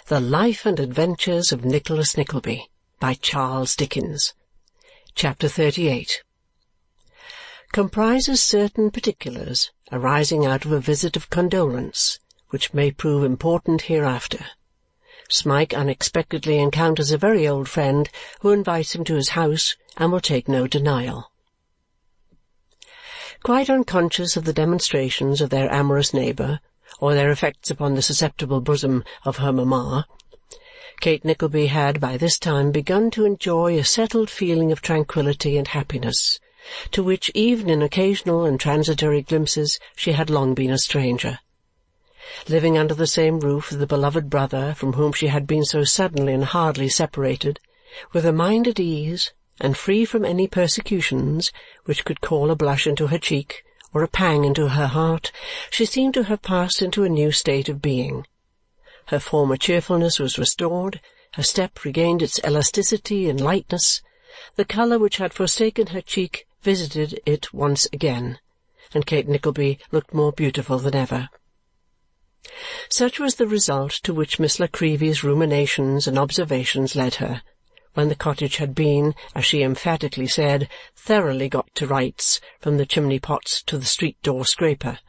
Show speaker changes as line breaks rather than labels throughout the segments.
The Life and Adventures of Nicholas Nickleby by Charles Dickens. Chapter 38 comprises certain particulars arising out of a visit of condolence, which may prove important hereafter. Smike unexpectedly encounters a very old friend who invites him to his house and will take no denial. Quite unconscious of the demonstrations of their amorous neighbour, or their effects upon the susceptible bosom of her mamma, Kate Nickleby had by this time begun to enjoy a settled feeling of tranquillity and happiness, to which even in occasional and transitory glimpses she had long been a stranger. Living under the same roof with the beloved brother from whom she had been so suddenly and hardly separated, with a mind at ease and free from any persecutions which could call a blush into her cheek or a pang into her heart, she seemed to have passed into a new state of being. Her former cheerfulness was restored, her step regained its elasticity and lightness, the colour which had forsaken her cheek visited it once again, and Kate Nickleby looked more beautiful than ever. Such was the result to which Miss La Creevy's ruminations and observations led her, when the cottage had been, as she emphatically said, thoroughly got to rights, from the chimney-pots to the street-door scraper,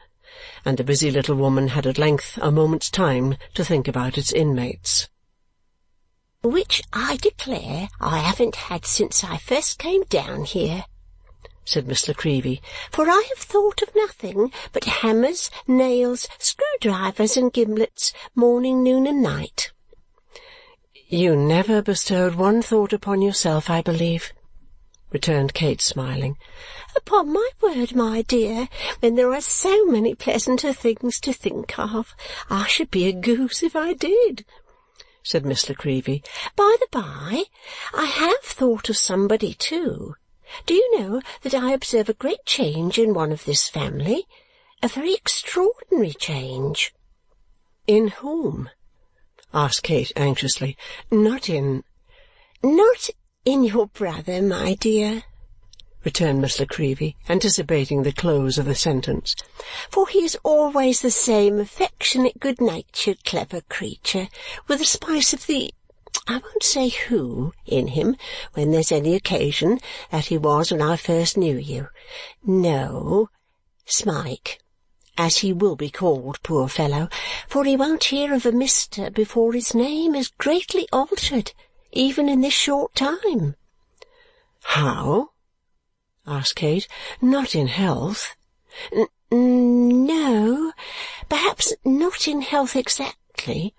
and the busy little woman had at length a moment's time to think about its inmates.
"Which I declare I haven't had since I first came down here," said Miss La Creevy, "for I have thought of nothing but hammers, nails, screwdrivers, and gimlets, morning, noon, and night."
"You never bestowed one thought upon yourself, I believe," returned Kate, smiling.
"Upon my word, my dear, when there are so many pleasanter things to think of, I should be a goose if I did," said Miss La Creevy. "By the by, I have thought of somebody too. Do you know that I observe a great change in one of this family? A very extraordinary change."
"In whom?" asked Kate anxiously. "Not in—"
"Not in your brother, my dear," returned Miss La Creevy, anticipating the close of the sentence, "for he is always the same affectionate, good-natured, clever creature, with a spice of the, I won't say who, in him, when there's any occasion, that he was when I first knew you. No, Smike, as he will be called, poor fellow, for he won't hear of a Mr. before his name is greatly altered, even in this short time."
"How?" asked Kate. "Not in health?"
No, perhaps not in health exactly,"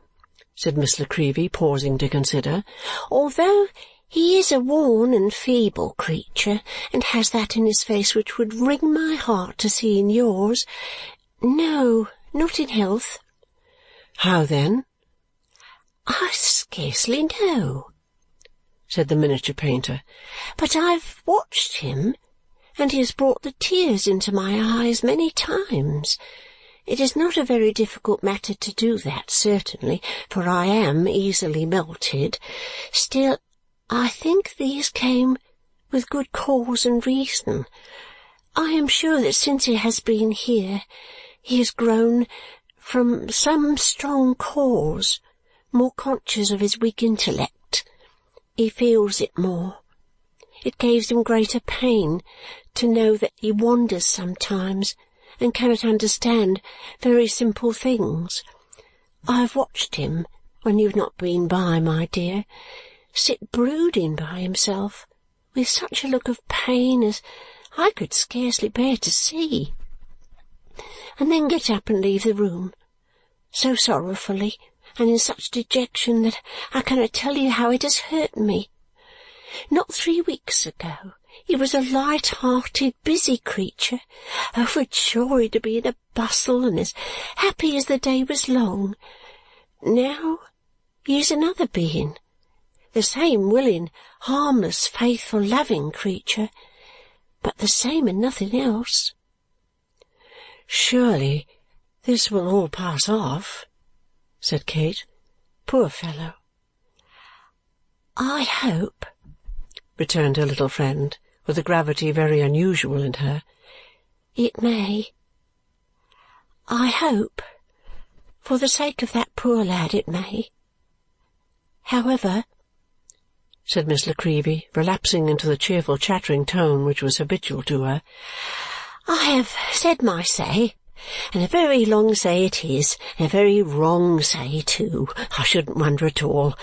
said Miss La Creevy, pausing to consider, "although he is a worn and feeble creature, and has that in his face which would wring my heart to see in yours. No, not in health."
"How then?"
"I scarcely know," said the miniature painter, "but I've watched him, and he has brought the tears into my eyes many times. It is not a very difficult matter to do that, certainly, for I am easily melted. Still, I think these came with good cause and reason. I am sure that since he has been here, he has grown, from some strong cause, more conscious of his weak intellect. He feels it more. It gives him greater pain to know that he wanders sometimes and cannot understand very simple things. I have watched him, when you've not been by, my dear, sit brooding by himself with such a look of pain as I could scarcely bear to see, and then get up and leave the room, so sorrowfully and in such dejection that I cannot tell you how it has hurt me. Not 3 weeks ago he was a light-hearted, busy creature, overjoyed to be in a bustle and as happy as the day was long. Now he is another being, the same willing, harmless, faithful, loving creature, but the same and nothing else."
"Surely this will all pass off," said Kate. "Poor fellow!"
"I hope,"
returned her little friend, with a gravity very unusual in her,
"it may. I hope, for the sake of that poor lad, it may. However," said Miss La Creevy, relapsing into the cheerful chattering tone which was habitual to her, "I have said my say, and a very long say it is, and a very wrong say too, I shouldn't wonder at all.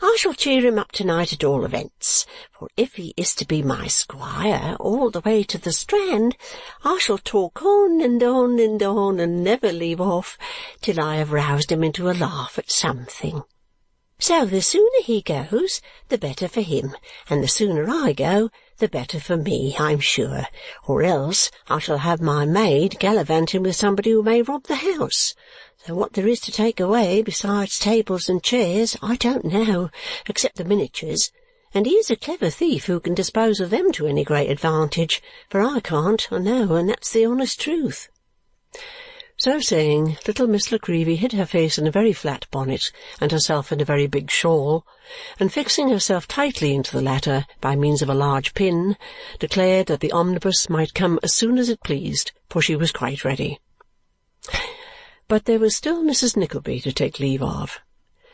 I shall cheer him up to-night at all events, for if he is to be my squire all the way to the Strand, I shall talk on and on and on and never leave off till I have roused him into a laugh at something. So the sooner he goes, the better for him, and the sooner I go, the better for me, I'm sure, or else I shall have my maid gallivanting with somebody who may rob the house. So what there is to take away, besides tables and chairs, I don't know, except the miniatures, and he is a clever thief who can dispose of them to any great advantage, for I can't, I know, and that's the honest truth." So saying, little Miss La Creevy hid her face in a very flat bonnet and herself in a very big shawl, and fixing herself tightly into the latter by means of a large pin, declared that the omnibus might come as soon as it pleased, for she was quite ready. But there was still Mrs. Nickleby to take leave of,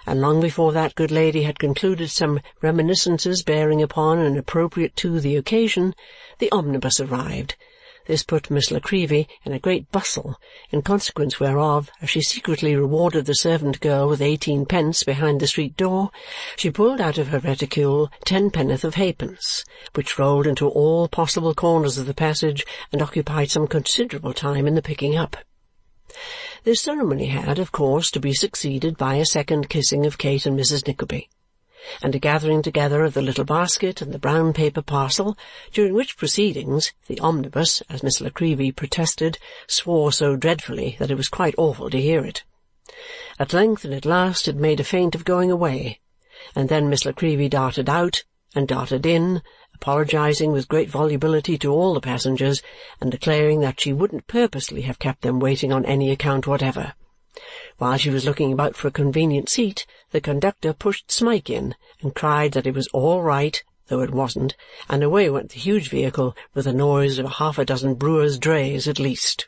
and long before that good lady had concluded some reminiscences bearing upon and appropriate to the occasion, the omnibus arrived. This put Miss La Creevy in a great bustle, in consequence whereof, as she secretly rewarded the servant girl with 18 pence behind the street door, she pulled out of her reticule 10 penn'orth of halfpence, which rolled into all possible corners of the passage and occupied some considerable time in the picking up. This ceremony had, of course, to be succeeded by a second kissing of Kate and Mrs. Nickleby, and a gathering together of the little basket and the brown paper parcel, during which proceedings the omnibus, as Miss La Creevy protested, swore so dreadfully that it was quite awful to hear it. At length and at last it made a feint of going away, and then Miss La Creevy darted out and darted in, apologizing with great volubility to all the passengers and declaring that she wouldn't purposely have kept them waiting on any account whatever. While she was looking about for a convenient seat, the conductor pushed Smike in and cried that it was all right, though it wasn't, and away went the huge vehicle with the noise of 6 brewers' drays at least.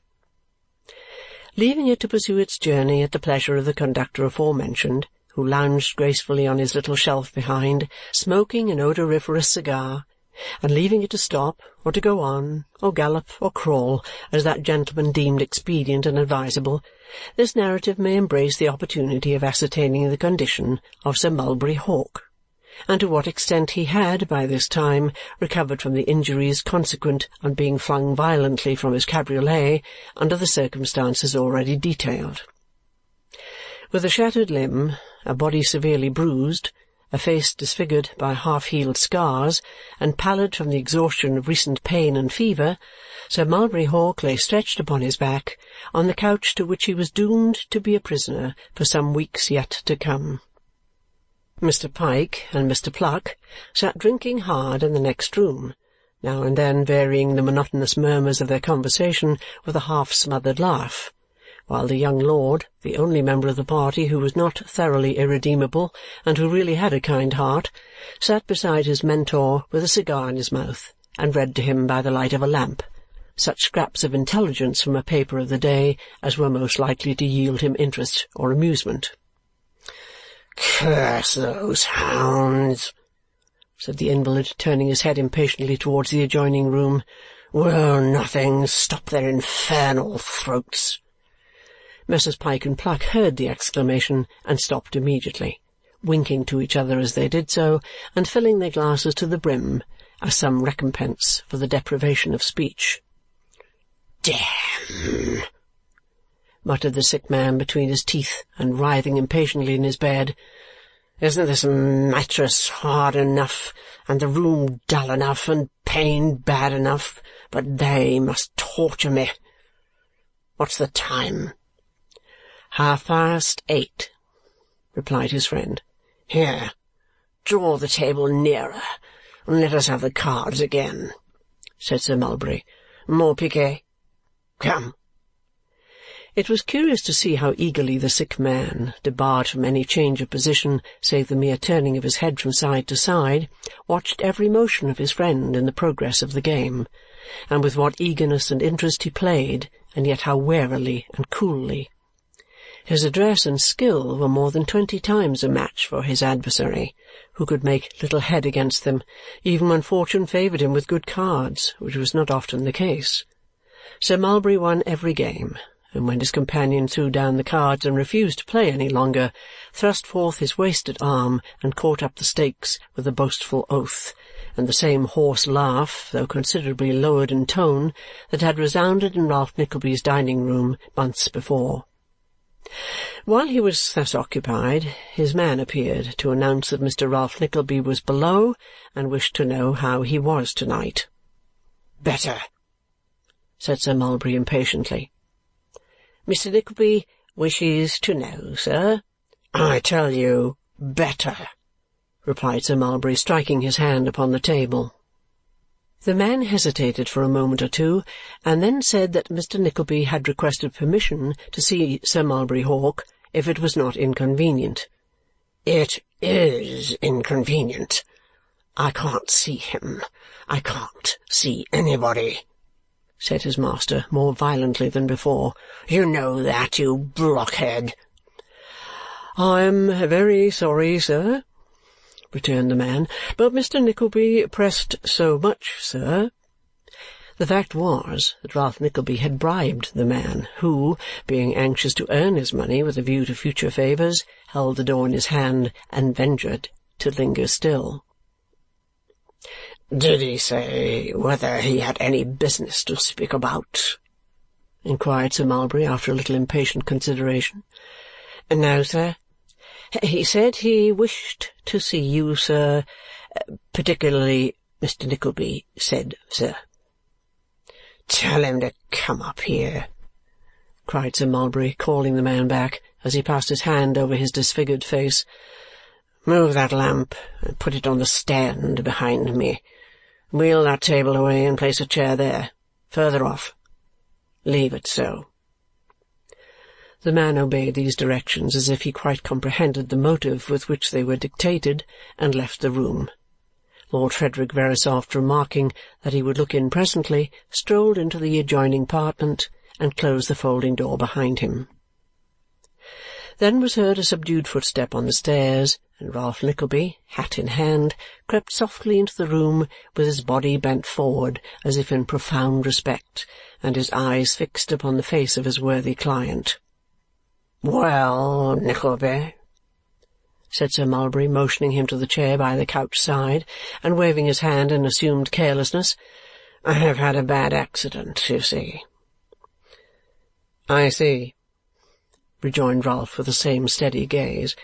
Leaving it to pursue its journey at the pleasure of the conductor aforementioned, who lounged gracefully on his little shelf behind, smoking an odoriferous cigar, and leaving it to stop, or to go on, or gallop, or crawl, as that gentleman deemed expedient and advisable, this narrative may embrace the opportunity of ascertaining the condition of Sir Mulberry Hawk, and to what extent he had, by this time, recovered from the injuries consequent on being flung violently from his cabriolet under the circumstances already detailed. With a shattered limb, a body severely bruised, a face disfigured by half-healed scars, and pallid from the exhaustion of recent pain and fever, Sir Mulberry Hawk lay stretched upon his back on the couch to which he was doomed to be a prisoner for some weeks yet to come. Mr. Pike and Mr. Pluck sat drinking hard in the next room, now and then varying the monotonous murmurs of their conversation with a half-smothered laugh, while the young lord, the only member of the party who was not thoroughly irredeemable and who really had a kind heart, sat beside his mentor with a cigar in his mouth and read to him by the light of a lamp such scraps of intelligence from a paper of the day as were most likely to yield him interest or amusement.
"Curse those hounds!" said the invalid, turning his head impatiently towards the adjoining room. "Will nothing stop their infernal throats!" Messrs. Pike and Pluck heard the exclamation and stopped immediately, winking to each other as they did so and filling their glasses to the brim as some recompense for the deprivation of speech. "Damn!" muttered the sick man between his teeth and writhing impatiently in his bed. "Isn't this mattress hard enough, and the room dull enough, and pain bad enough, but they must torture me? What's the time?"
8:30,
replied his friend. "Here, draw the table nearer, and let us have the cards again," said Sir Mulberry. "More piquet? Come."
It was curious to see how eagerly the sick man, debarred from any change of position save the mere turning of his head from side to side, watched every motion of his friend in the progress of the game, and with what eagerness and interest he played, and yet how warily and coolly. His address and skill were more than 20 times a match for his adversary, who could make little head against them, even when fortune favoured him with good cards, which was not often the case. Sir Mulberry won every game, and when his companion threw down the cards and refused to play any longer, thrust forth his wasted arm and caught up the stakes with a boastful oath, and the same hoarse laugh, though considerably lowered in tone, that had resounded in Ralph Nickleby's dining-room months before. While he was thus occupied, his man appeared to announce that Mr. Ralph Nickleby was below and wished to know how he was to-night.
"Better,"
said Sir Mulberry impatiently.
"Mr. Nickleby wishes to know, sir."
"I tell you, better,"
replied Sir Mulberry, striking his hand upon the table. The man hesitated for a moment or two, and then said that Mr. Nickleby had requested permission to see Sir Mulberry Hawk if it was not inconvenient.
"It is inconvenient. I can't see him. I can't see anybody,"
said his master, more violently than before.
"You know that, you blockhead."
"I am very sorry, sir," returned the man, "but Mr. Nickleby pressed so much, sir." The fact was that Ralph Nickleby had bribed the man, who, being anxious to earn his money with a view to future favours, held the door in his hand and ventured to linger still.
"Did he say whether he had any business to speak about?"
inquired Sir Mulberry after a little impatient consideration.
"No, sir. He said he wished to see you, sir, particularly Mr. Nickleby said, sir."
"Tell him to come up here,"
cried Sir Mulberry, calling the man back as he passed his hand over his disfigured face.
"Move that lamp and put it on the stand behind me. Wheel that table away and place a chair there, further off. Leave it so."
The man obeyed these directions as if he quite comprehended the motive with which they were dictated, and left the room. Lord Frederick Verisopht, remarking that he would look in presently, strolled into the adjoining apartment and closed the folding door behind him. Then was heard a subdued footstep on the stairs, and Ralph Nickleby, hat in hand, crept softly into the room with his body bent forward as if in profound respect, and his eyes fixed upon the face of his worthy client.
"Well, Nickleby,"
said Sir Mulberry, motioning him to the chair by the couch side and waving his hand in assumed carelessness,
"I have had a bad accident, you see."
"I see," rejoined Ralph with the same steady gaze.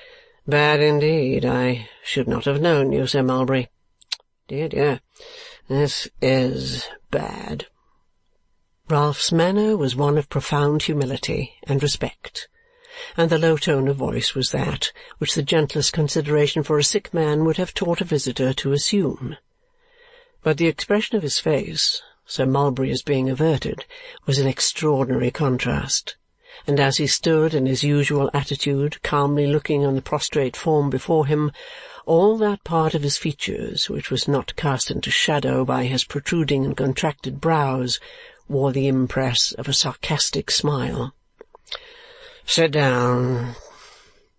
"Bad indeed. I should not have known you, Sir Mulberry. Dear, dear, this is bad." Ralph's manner was one of profound humility and respect, and the low tone of voice was that which the gentlest consideration for a sick man would have taught a visitor to assume. But the expression of his face, Sir Mulberry's being averted, was an extraordinary contrast, and as he stood in his usual attitude, calmly looking on the prostrate form before him, all that part of his features which was not cast into shadow by his protruding and contracted brows wore the impress of a sarcastic smile.
"Sit down,"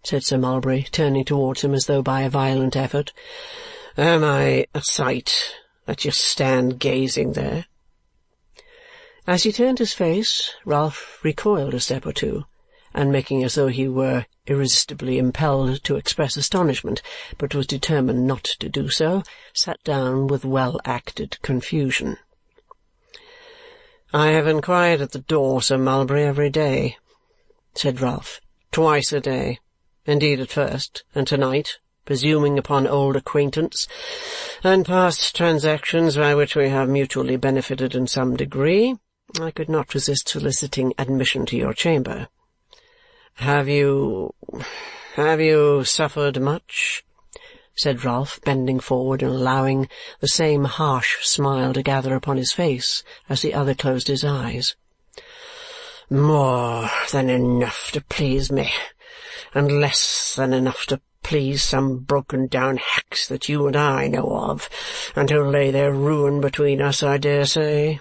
said Sir Mulberry, turning towards him as though by a violent effort.
"Am I a sight that you stand gazing there?"
As he turned his face, Ralph recoiled a step or two, and making as though he were irresistibly impelled to express astonishment, but was determined not to do so, sat down with well-acted confusion.
"I have inquired at the door, Sir Mulberry, every day," said Ralph. "Twice a day, indeed at first, and to-night, presuming upon old acquaintance and past transactions by which we have mutually benefited in some degree, I could not resist soliciting admission to your chamber. Have you suffered much?" said Ralph, bending forward and allowing the same harsh smile to gather upon his face as the other closed his eyes. "More than enough to please me, and less than enough to please some broken-down hacks that you and I know of, and who lay their ruin between us, I dare say,"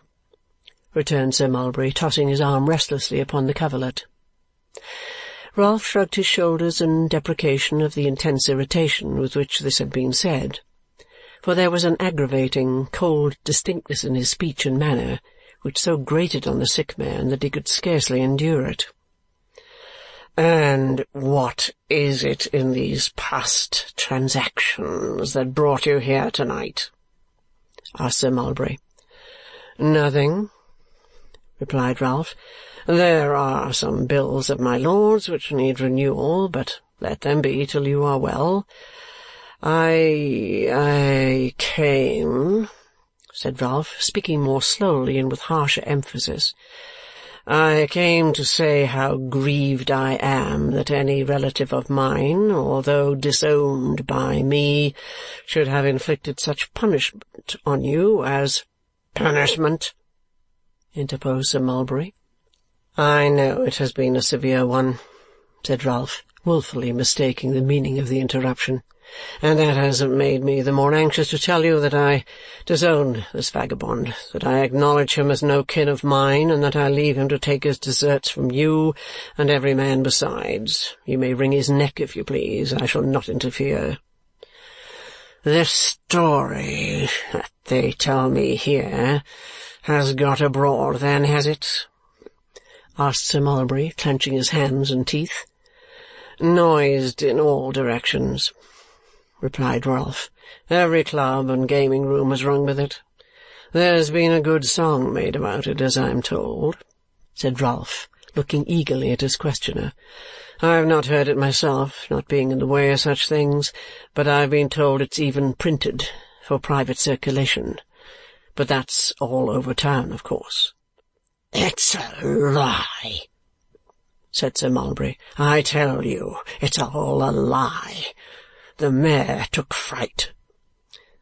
returned Sir Mulberry, tossing his arm restlessly upon the coverlet.
Ralph shrugged his shoulders in deprecation of the intense irritation with which this had been said, for there was an aggravating, cold distinctness in his speech and manner which so grated on the sick man that he could scarcely endure it. "And what is it in these past transactions that brought you here tonight?" asked Sir Mulberry. "Nothing," replied Ralph. "There are some bills of my lord's which need renewal, but let them be till you are well. I came," said Ralph, speaking more slowly and with harsher emphasis, "I came to say how grieved I am that any relative of mine, although disowned by me, should have inflicted such punishment on you as—" "Punishment?" interposed Sir Mulberry. "I know it has been a severe one," said Ralph, wilfully mistaking the meaning of the interruption, "and that has made me the more anxious to tell you that I disown this vagabond, that I acknowledge him as no kin of mine, and that I leave him to take his deserts from you and every man besides. You may wring his neck if you please. I shall not interfere." "This story that they tell me here has got abroad, then, has it?" asked Sir Mulberry, clenching his hands and teeth. "Noised in all directions," replied Ralph. "Every club and gaming-room has rung with it. There's been a good song made about it, as I'm told," said Ralph, looking eagerly at his questioner. "I've not heard it myself, not being in the way of such things, but I've been told it's even printed for private circulation. But that's all over town, of course." "It's a lie," said Sir Mulberry. "I tell you, it's all a lie. The mare took fright."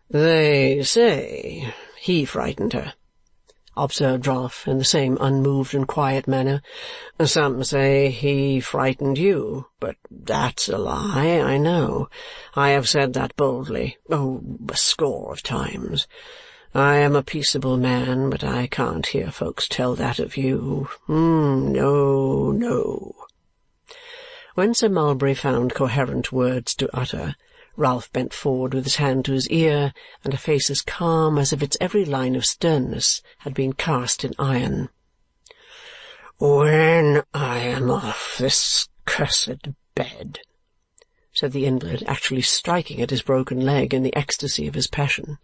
"They say he frightened her," observed Ralph in the same unmoved and quiet manner. "Some say he frightened you, but that's a lie, I know. I have said that boldly, a score of times. I am a peaceable man, but I can't hear folks tell that of you. No, no." When Sir Mulberry found coherent words to utter, Ralph bent forward with his hand to his ear and a face as calm as if its every line of sternness had been cast in iron. "When I am off this cursed bed," said the invalid, actually striking at his broken leg in the ecstasy of his passion,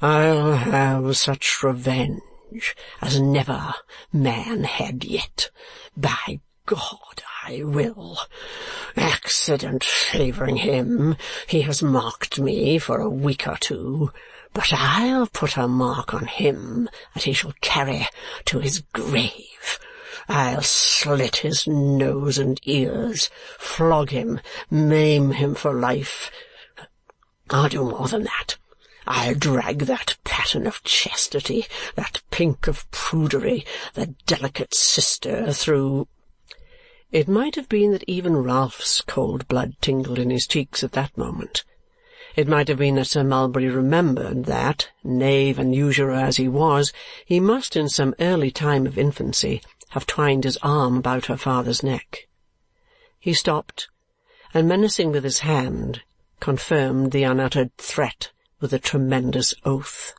"I'll have such revenge as never man had yet. By God, I will. Accident favouring him, he has marked me for a week or two, but I'll put a mark on him that he shall carry to his grave. I'll slit his nose and ears, flog him, maim him for life. I'll do more than that. I'll drag that pattern of chastity, that pink of prudery, the delicate sister through—" It might have been that even Ralph's cold blood tingled in his cheeks at that moment. It might have been that Sir Mulberry remembered that, knave and usurer as he was, he must in some early time of infancy have twined his arm about her father's neck. He stopped, and menacing with his hand, confirmed the unuttered threat with a tremendous oath.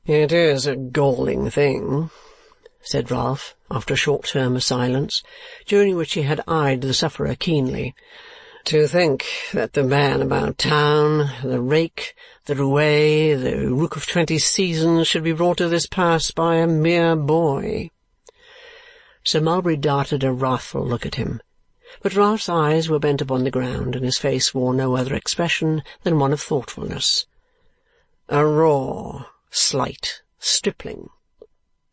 "It is a galling thing," said Ralph, after a short term of silence, during which he had eyed the sufferer keenly, "to think that the man about town, the rake, the roué, the rook of 20 seasons, should be brought to this pass by a mere boy." Sir Mulberry darted a wrathful look at him, but Ralph's eyes were bent upon the ground, and his face wore no other expression than one of thoughtfulness. "A raw, slight stripling,"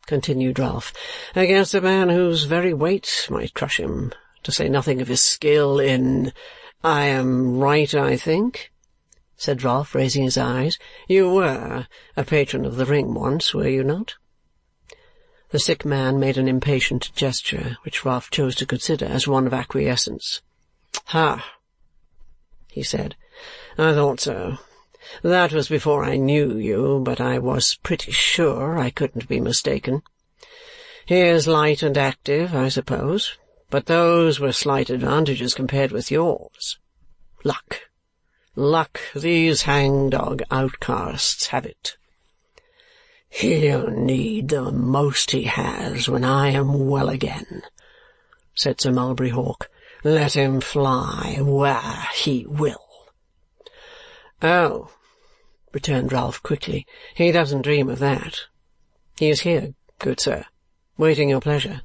continued Ralph, "against a man whose very weight might crush him, to say nothing of his skill in— I am right, I think?" said Ralph, raising his eyes. "You were a patron of the ring once, were you not?" The sick man made an impatient gesture, which Ralph chose to consider as one of acquiescence. "Ha!" he said. "I thought so. That was before I knew you, but I was pretty sure I couldn't be mistaken. He is light and active, I suppose.
But those were slight advantages compared with yours. Luck. Luck, these hang-dog outcasts have it. He'll need the most he has when I am well again, said Sir Mulberry Hawk. Let him fly where he will. Oh, returned Ralph quickly, he doesn't dream of that. He is here, good sir, waiting your pleasure,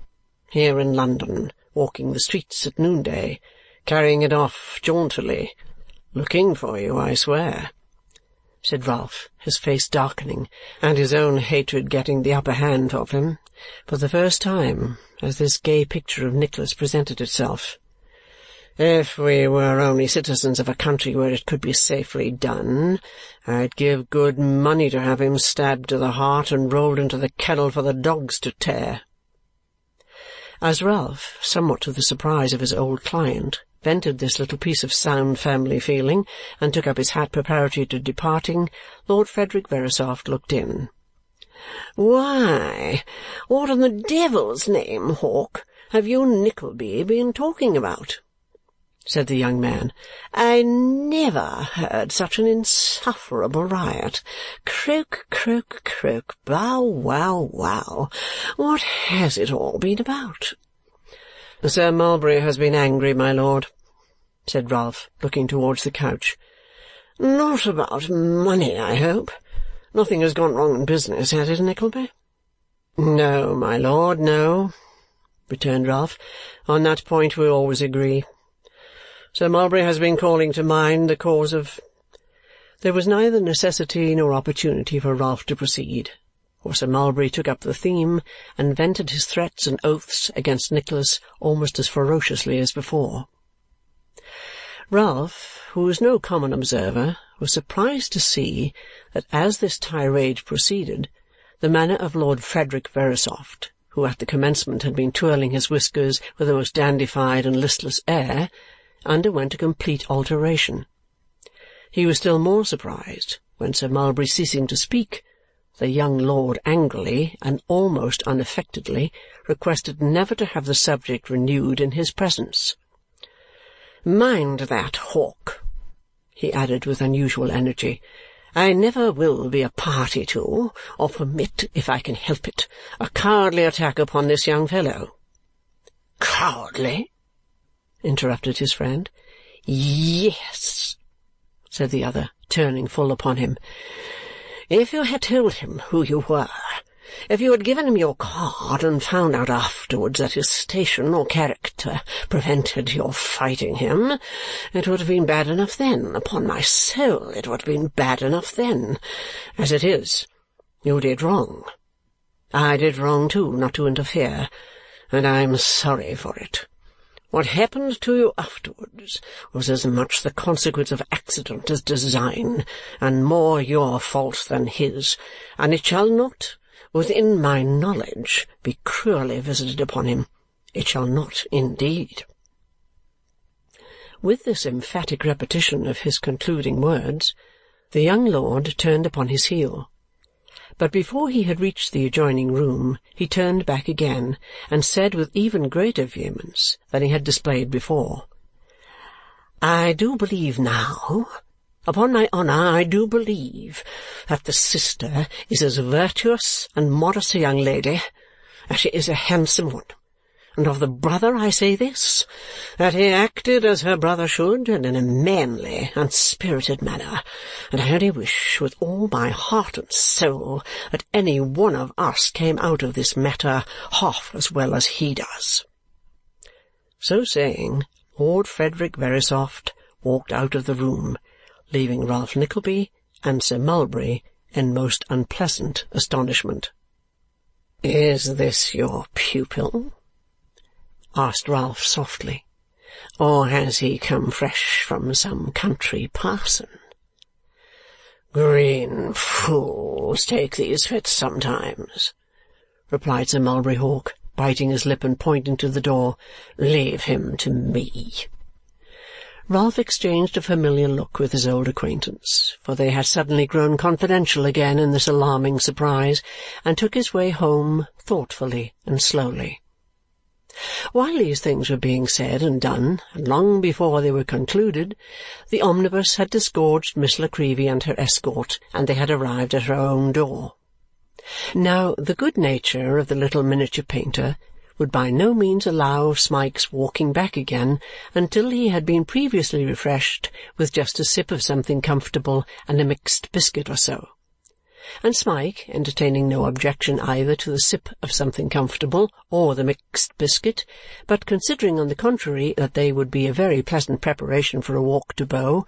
here in London, walking the streets at noonday, carrying it off jauntily, looking for you, I swear, said Ralph, his face darkening, and his own hatred getting the upper hand of him, for the first time, as this gay picture of Nicholas presented itself. If we were only citizens of a country where it could be safely done, I'd give good money to have him stabbed to the heart and rolled into the kennel for the dogs to tear. As Ralph, somewhat to the surprise of his old client, vented this little piece of sound family feeling and took up his hat preparatory to departing, Lord Frederick Verisopht looked in. "Why, what in the devil's name, Hawk, have you and Nickleby been talking about?" said the young man. "I never heard such an insufferable riot. Croak, croak, croak, bow, wow, wow. What has it all been about?" "Sir Mulberry has been angry, my lord," said Ralph, looking towards the couch. "Not about money, I hope? Nothing has gone wrong in business, has it, Nickleby?" "No, my lord, no," returned Ralph. "On that point we always agree. Sir Mulberry has been calling to mind the cause of—" There was neither necessity nor opportunity for Ralph to proceed, for Sir Mulberry took up the theme and vented his threats and oaths against Nicholas almost as ferociously as before. Ralph, who was no common observer, was surprised to see that as this tirade proceeded, the manner of Lord Frederick Verisopht, who at the commencement had been twirling his whiskers with a most dandified and listless air, underwent a complete alteration. He was still more surprised when, Sir Mulberry ceasing to speak, the young lord angrily and almost unaffectedly requested never to have the subject renewed in his presence. "Mind that, Hawk," he added with unusual energy. "I never will be a party to, or permit, if I can help it, a cowardly attack upon this young fellow." "Cowardly?" interrupted his friend. "Yes," said the other, turning full upon him. "If you had told him who you were, if you had given him your card and found out afterwards that his station or character prevented your fighting him, it would have been bad enough then. Upon my soul, it would have been bad enough then. As it is, you did wrong. I did wrong too, not to interfere, and I am sorry for it. What happened to you afterwards was as much the consequence of accident as design, and more your fault than his, and it shall not, within my knowledge, be cruelly visited upon him. It shall not, indeed." With this emphatic repetition of his concluding words, the young lord turned upon his heel. But before he had reached the adjoining room, he turned back again and said with even greater vehemence than he had displayed before, "I do believe now, upon my honour I do believe, that the sister is as virtuous and modest a young lady as she is a handsome one. And of the brother I say this, that he acted as her brother should, and in a manly and spirited manner, and I only wish with all my heart and soul that any one of us came out of this matter half as well as he does." So saying, Lord Frederick Verisopht walked out of the room, leaving Ralph Nickleby and Sir Mulberry in most unpleasant astonishment. "Is this your pupil?" asked Ralph softly. "Or has he come fresh from some country parson?" "Green fools take these fits sometimes," replied Sir Mulberry Hawk, biting his lip and pointing to the door. "Leave him to me." Ralph exchanged a familiar look with his old acquaintance, for they had suddenly grown confidential again in this alarming surprise, and took his way home thoughtfully and slowly.
While these things were being said and done, and long before they were concluded, the omnibus had disgorged Miss La Creevy and her escort, and they had arrived at her own door. Now, the good nature of the little miniature painter would by no means allow of Smike's walking back again until he had been previously refreshed with just a sip of something comfortable and a mixed biscuit or so. And Smike, entertaining no objection either to the sip of something comfortable or the mixed biscuit, but considering on the contrary that they would be a very pleasant preparation for a walk to Bow,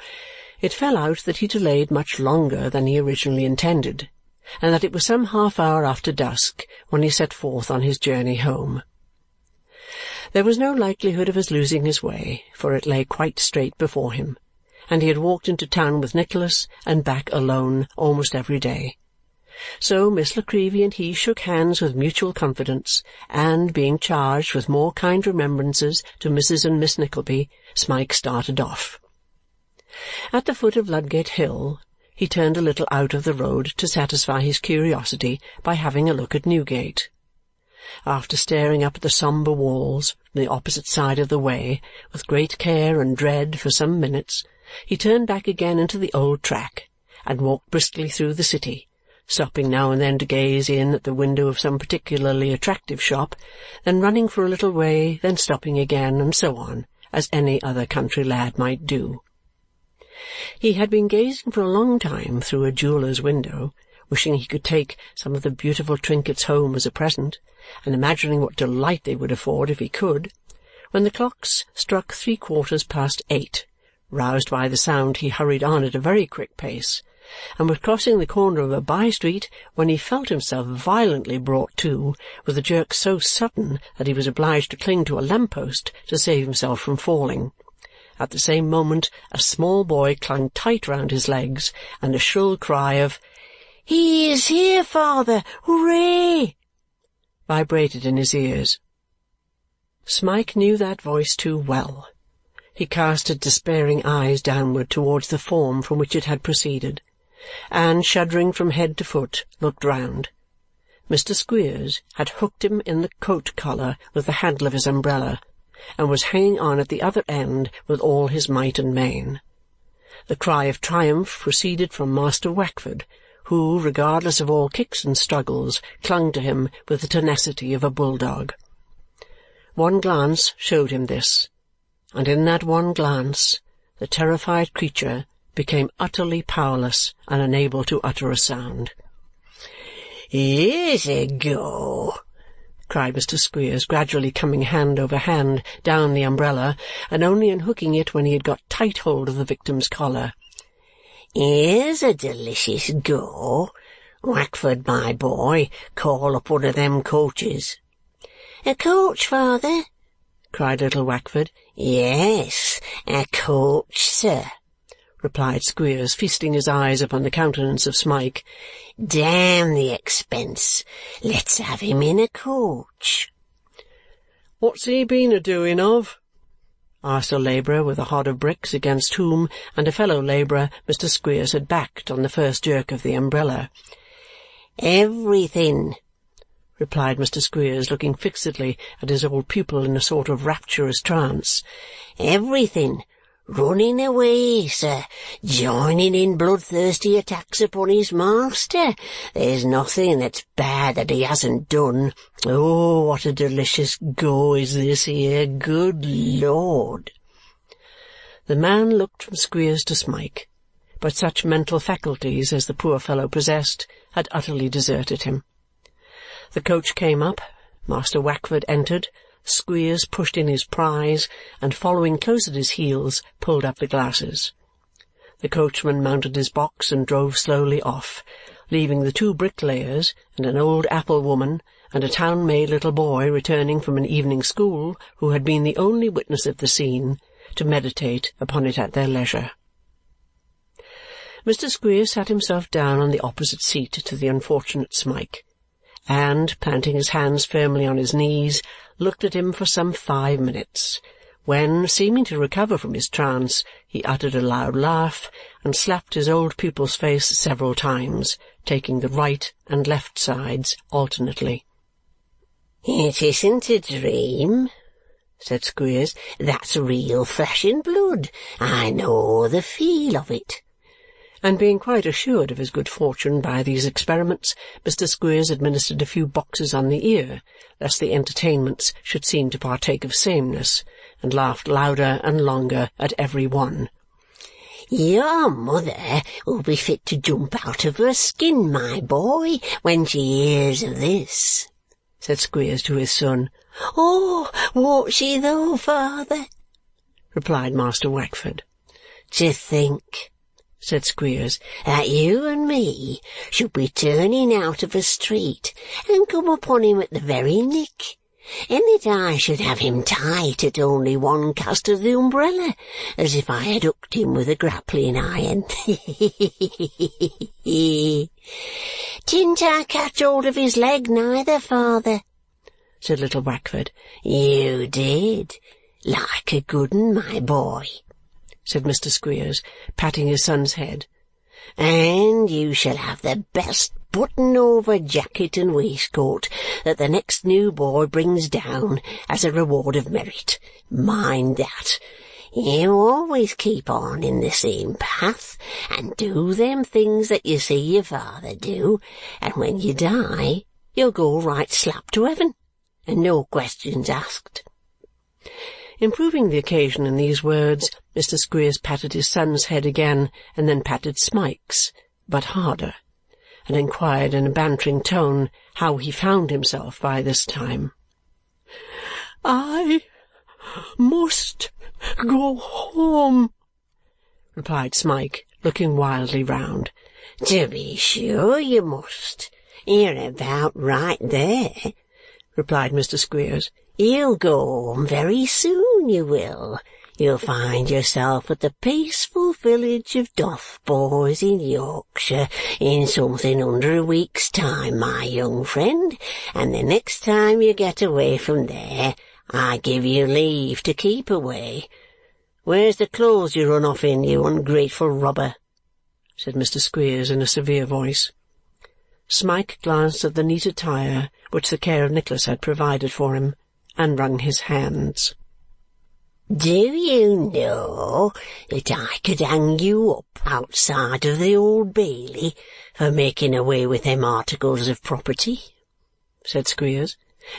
it fell out that he delayed much longer than he originally intended, and that it was some half-hour after dusk when he set forth on his journey home. There was no likelihood of his losing his way, for it lay quite straight before him, and he had walked into town with Nicholas and back alone almost every day. So Miss La Creevy and he shook hands with mutual confidence, and, being charged with more kind remembrances to Mrs. and Miss Nickleby, Smike started off. At the foot of Ludgate Hill, he turned a little out of the road to satisfy his curiosity by having a look at Newgate. After staring up at the sombre walls from the opposite side of the way with great care and dread for some minutes, he turned back again into the old track and walked briskly through the city, stopping now and then to gaze in at the window of some particularly attractive shop, then running for a little way, then stopping again, and so on, as any other country lad might do. He had been gazing for a long time through a jeweller's window, wishing he could take some of the beautiful trinkets home as a present, and imagining what delight they would afford if he could, when the clocks struck 8:15. Roused by the sound, he hurried on at a very quick pace, and was crossing the corner of a by-street when he felt himself violently brought to, with a jerk so sudden that he was obliged to cling to a lamp-post to save himself from falling. At the same moment a small boy clung tight round his legs, and a shrill cry of "He is here, father! Hooray!" vibrated in his ears. Smike knew that voice too well. He cast his despairing eyes downward towards the form from which it had proceeded, and, shuddering from head to foot, looked round. Mr. Squeers had hooked him in the coat-collar with the handle of his umbrella, and was hanging on at the other end with all his might and main. The cry of triumph proceeded from Master Wackford, who, regardless of all kicks and struggles, clung to him with the tenacity of a bulldog. One glance showed him this, and in that one glance the terrified creature became utterly powerless and unable to utter a sound. "Here's a go!" cried Mr. Squeers, gradually coming hand over hand down the umbrella, and only unhooking it when he had got tight hold of the victim's collar. "Here's a delicious go! Wackford, my boy, call up one of them coaches." "A coach, father?" cried little Wackford. "Yes, a coach, sir," replied Squeers, feasting his eyes upon the countenance of Smike. "Damn the expense. Let's have him in a coach." "What's he been a-doing of?" asked a labourer with a hod of bricks, against whom and a fellow labourer Mr. Squeers had backed on the first jerk of the umbrella. "Everything," replied Mr. Squeers, looking fixedly at his old pupil in a sort of rapturous trance. "Everything. Running away, sir, joining in bloodthirsty attacks upon his master. There's nothing that's bad that he hasn't done. Oh, what a delicious go is this here, good Lord!" The man looked from Squeers to Smike, but such mental faculties as the poor fellow possessed had utterly deserted him. The coach came up, Master Wackford entered, Squeers pushed in his prize, and following close at his heels, pulled up the glasses. The coachman mounted his box and drove slowly off, leaving the two bricklayers and an old apple-woman and a town-made little boy returning from an evening school, who had been the only witness of the scene, to meditate upon it at their leisure. Mr. Squeers sat himself down on the opposite seat to the unfortunate Smike, and, planting his hands firmly on his knees, looked at him for some 5 minutes, when, seeming to recover from his trance, he uttered a loud laugh and slapped his old pupil's face several times, taking the right and left sides alternately. "It isn't a dream,"
said Squeers. "That's real flesh and blood. I know the feel of it."
And being quite assured of his good fortune by these experiments, Mr. Squeers administered a few boxes on the ear, lest the entertainments should seem to partake of sameness, and laughed louder and longer at every one.
"Your mother will be fit to jump out of her skin, my boy, when she hears of this," said Squeers to his son. "Oh, won't she though, father?" replied Master Wackford. "To think," said Squeers, "that you and me should be turning out of a street and come upon him at the very nick, and that I should have him tight at only one cast of the umbrella, as if I had hooked him with a grappling iron. Didn't I catch hold of his leg neither, father?" said little Wackford. "You did, like a good 'un, my boy," said Mr. Squeers, patting his son's head. "And you shall have the best button-over jacket and waistcoat that the next new boy brings down as a reward of merit. Mind that. You always keep on in the same path and do them things that you see your father do, and when you die you'll go right slap to heaven, and no questions asked." Improving the occasion in these words, Mr. Squeers patted his son's head again, and then patted Smike's, but harder, and inquired in a bantering tone how he found himself by this time. "I must go home," replied Smike, looking wildly round. "To be sure you must. You're about right there," replied Mr. Squeers. "You'll go home very soon, you will. You'll find yourself at the peaceful village of Dotheboys in Yorkshire in something under a week's time, my young friend, and the next time you get away from there, I give you leave to keep away. Where's the clothes you run off in, you ungrateful robber?" said Mr. Squeers in a severe voice. Smike glanced at the neat attire which the care of Nicholas had provided for him, and wrung his hands. "Do you know that I could hang you up outside of the Old Bailey for making away with them articles of property?" said Squeers.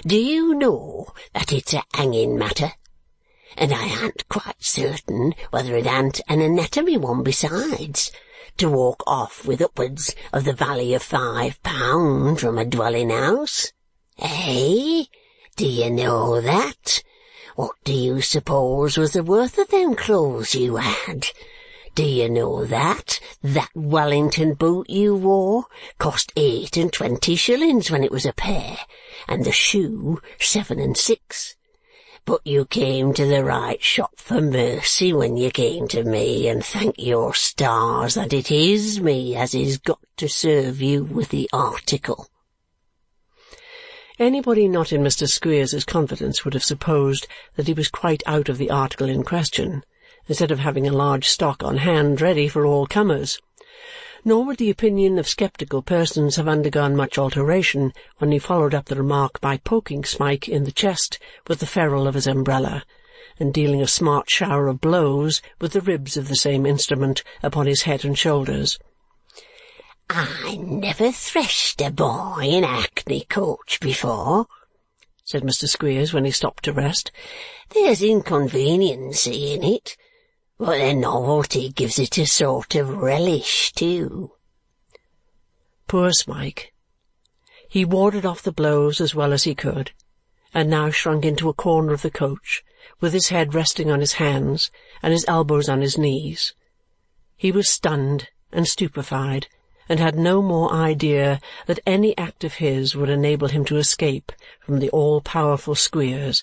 "Do you know that it's a hanging matter? And I an't quite certain whether it an't an anatomy one besides, to walk off with upwards of the value of £5 from a dwelling-house. Eh? Do you know that? What do you suppose was the worth of them clothes you had? Do you know that Wellington boot you wore cost 28 shillings when it was a pair, and the shoe 7 and 6? But you came to the right shop for mercy when you came to me, and thank your stars that it is me as is got to serve you with the article."
Anybody not in Mr. Squeers's confidence would have supposed that he was quite out of the article in question, instead of having a large stock on hand ready for all comers. Nor would the opinion of sceptical persons have undergone much alteration when he followed up the remark by poking Smike in the chest with the ferrule of his umbrella, and dealing a smart shower of blows with the ribs of the same instrument upon his head and shoulders.
"I never threshed a boy in a hackney coach before," said Mr. Squeers when he stopped to rest. "There's inconveniency in it, but the novelty gives it a sort of relish too."
Poor Smike! He warded off the blows as well as he could, and now shrunk into a corner of the coach, with his head resting on his hands and his elbows on his knees. He was stunned and stupefied, and had no more idea that any act of his would enable him to escape from the all-powerful Squeers,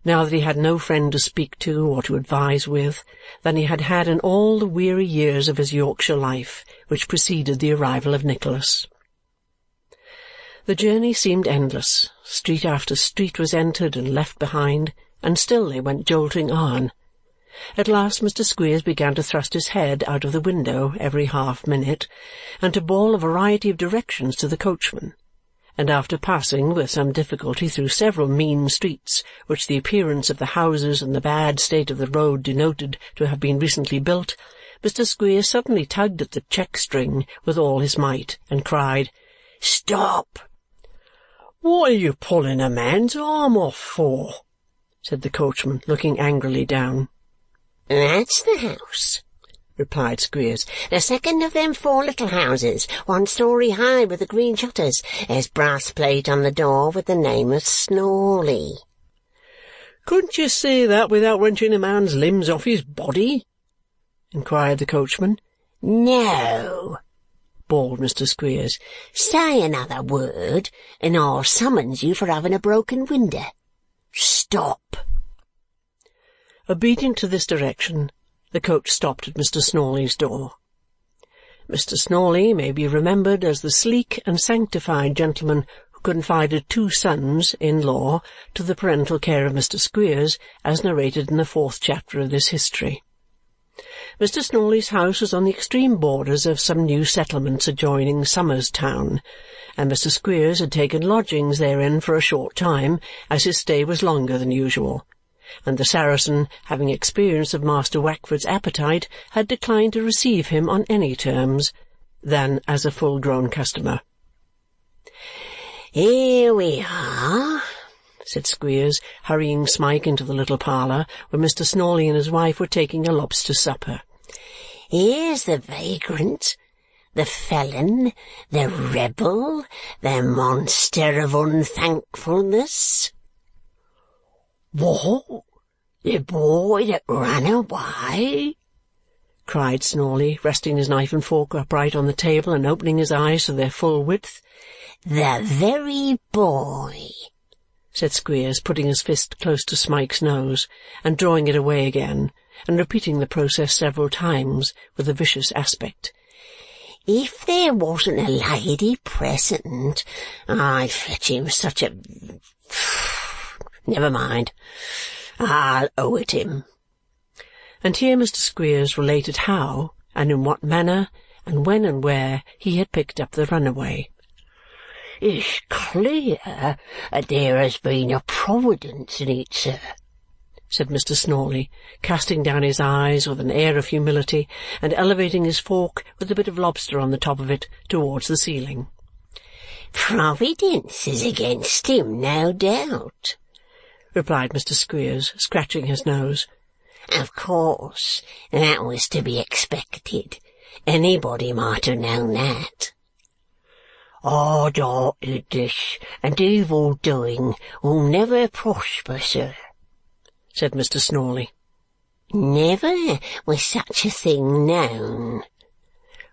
now that he had no friend to speak to or to advise with, than he had had in all the weary years of his Yorkshire life which preceded the arrival of Nicholas. The journey seemed endless. Street after street was entered and left behind, and still they went jolting on. At last Mr. Squeers began to thrust his head out of the window every half-minute, and to bawl a variety of directions to the coachman, and after passing with some difficulty through several mean streets, which the appearance of the houses and the bad state of the road denoted to have been recently built, Mr. Squeers suddenly tugged at the check-string with all his might and cried, "Stop!" "What are you pulling a man's arm off for?" said the coachman, looking angrily down.
"That's the house," replied Squeers. "The second of them 4 little houses, 1 story high with the green shutters. There's brass plate on the door with the name of Snawley."
"Couldn't you say that without wrenching a man's limbs off his body?" inquired the coachman.
"No," bawled Mr. Squeers. "Say another word, and I'll summons you for having a broken window. Stop!"
Obedient to this direction, the coach stopped at Mr. Snawley's door. Mr. Snawley may be remembered as the sleek and sanctified gentleman who confided 2 sons-in-law to the parental care of Mr. Squeers, as narrated in the 4th chapter of this history. Mr. Snawley's house was on the extreme borders of some new settlements adjoining Somers Town, and Mr. Squeers had taken lodgings therein for a short time, as his stay was longer than usual, and the Saracen, having experience of Master Wackford's appetite, had declined to receive him on any terms than as a full-grown customer.
"Here we are,"
said Squeers, hurrying Smike into the little parlour where Mr. Snawley and his wife were taking a lobster supper.
"Here's the vagrant, the felon, the rebel, the monster of unthankfulness."
"What?
"The boy that ran away?"
cried Snawley, resting his knife and fork upright on the table and opening his eyes to their full width.
"The very boy,"
said Squeers, putting his fist close to Smike's nose and drawing it away again, and repeating the process several times with a vicious aspect.
"If there wasn't a lady present, I'd fetch him such a... Never mind. I'll owe it him."
And here Mr. Squeers related how, and in what manner, and when and where he had picked up the runaway.
"It's clear that there has been a providence in it, sir,"
said Mr. Snawley, casting down his eyes with an air of humility and elevating his fork with a bit of lobster on the top of it towards the ceiling.
"Providence is against him, no doubt,"
replied Mr. Squeers, scratching his nose.
"Of course, that was to be expected. Anybody might have known that." "Hard-heartedness and evil-doing will never prosper, sir,"
said Mr. Snawley.
"Never was such a thing known,"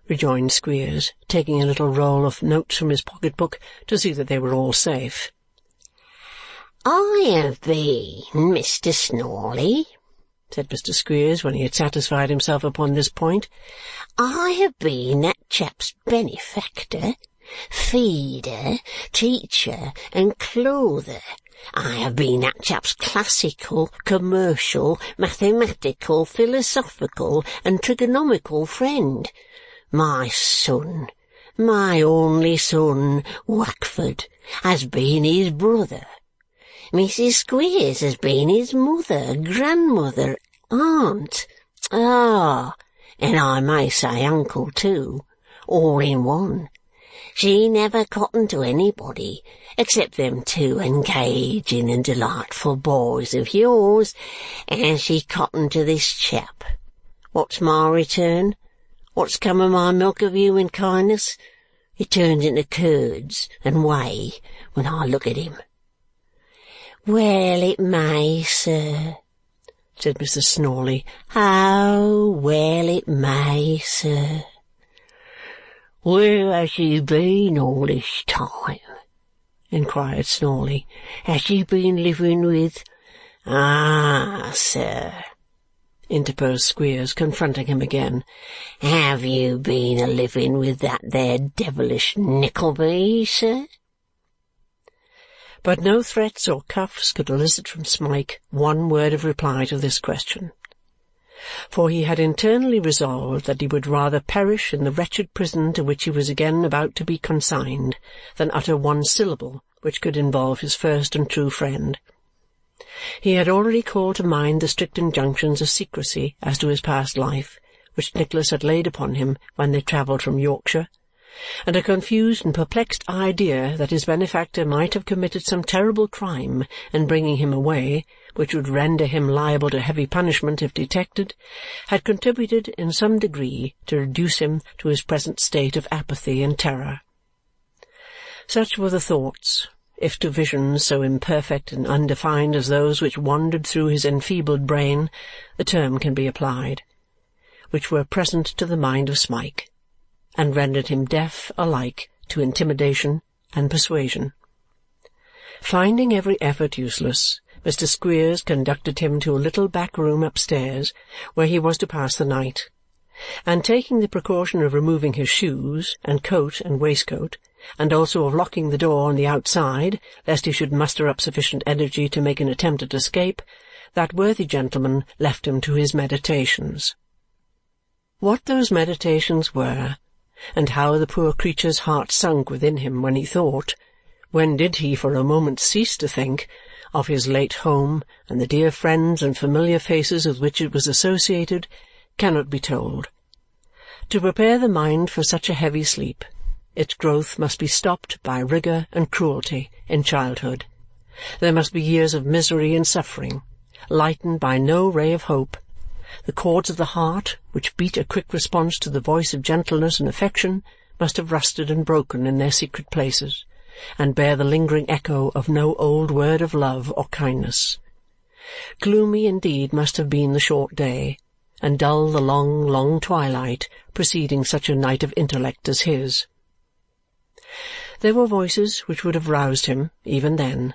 rejoined Squeers, taking a little roll of notes from his pocket-book to see that they were all safe.
"I have been, Mr. Snawley,"
said Mr. Squeers when he had satisfied himself upon this point,
"I have been that chap's benefactor, feeder, teacher, and clother. I have been that chap's classical, commercial, mathematical, philosophical, and trigonomical friend. My son, my only son, Wackford, has been his brother. Mrs. Squeers has been his mother, grandmother, aunt, and I may say uncle too, all in one. She never cottoned to anybody, except them 2 engaging and delightful boys of yours, and she cottoned to this chap. What's my return? What's come of my milk of human kindness? It turns into curds and whey when I look at him." "Well it may, sir," said Mrs. Snawley. "Oh, well it may, sir." "Where has she been all this time?" inquired Snawley. "Has she been living with—" "Ah, sir," interposed Squeers, confronting him again, "have you been a-living with that there devilish Nickleby, sir?"
But no threats or cuffs could elicit from Smike one word of reply to this question. For he had internally resolved that he would rather perish in the wretched prison to which he was again about to be consigned than utter one syllable which could involve his first and true friend. He had already called to mind the strict injunctions of secrecy as to his past life, which Nicholas had laid upon him when they travelled from Yorkshire, and a confused and perplexed idea that his benefactor might have committed some terrible crime in bringing him away, which would render him liable to heavy punishment if detected, had contributed in some degree to reduce him to his present state of apathy and terror. Such were the thoughts, if to visions so imperfect and undefined as those which wandered through his enfeebled brain the term can be applied, which were present to the mind of Smike, and rendered him deaf alike to intimidation and persuasion. Finding every effort useless, Mr. Squeers conducted him to a little back room upstairs where he was to pass the night, and taking the precaution of removing his shoes and coat and waistcoat, and also of locking the door on the outside lest he should muster up sufficient energy to make an attempt at escape, that worthy gentleman left him to his meditations. What those meditations were, and how the poor creature's heart sunk within him when he thought, when did he for a moment cease to think, of his late home and the dear friends and familiar faces with which it was associated, cannot be told. To prepare the mind for such a heavy sleep, its growth must be stopped by rigour and cruelty in childhood. There must be years of misery and suffering, lightened by no ray of hope. The chords of the heart, which beat a quick response to the voice of gentleness and affection, must have rusted and broken in their secret places, and bear the lingering echo of no old word of love or kindness. Gloomy indeed must have been the short day, and dull the long, long twilight preceding such a night of intellect as his. There were voices which would have roused him, even then,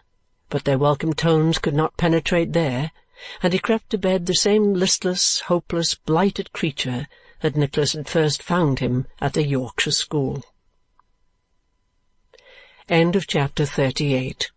but their welcome tones could not penetrate there, and he crept to bed the same listless, hopeless, blighted creature that Nicholas had first found him at the Yorkshire school. Chapter 38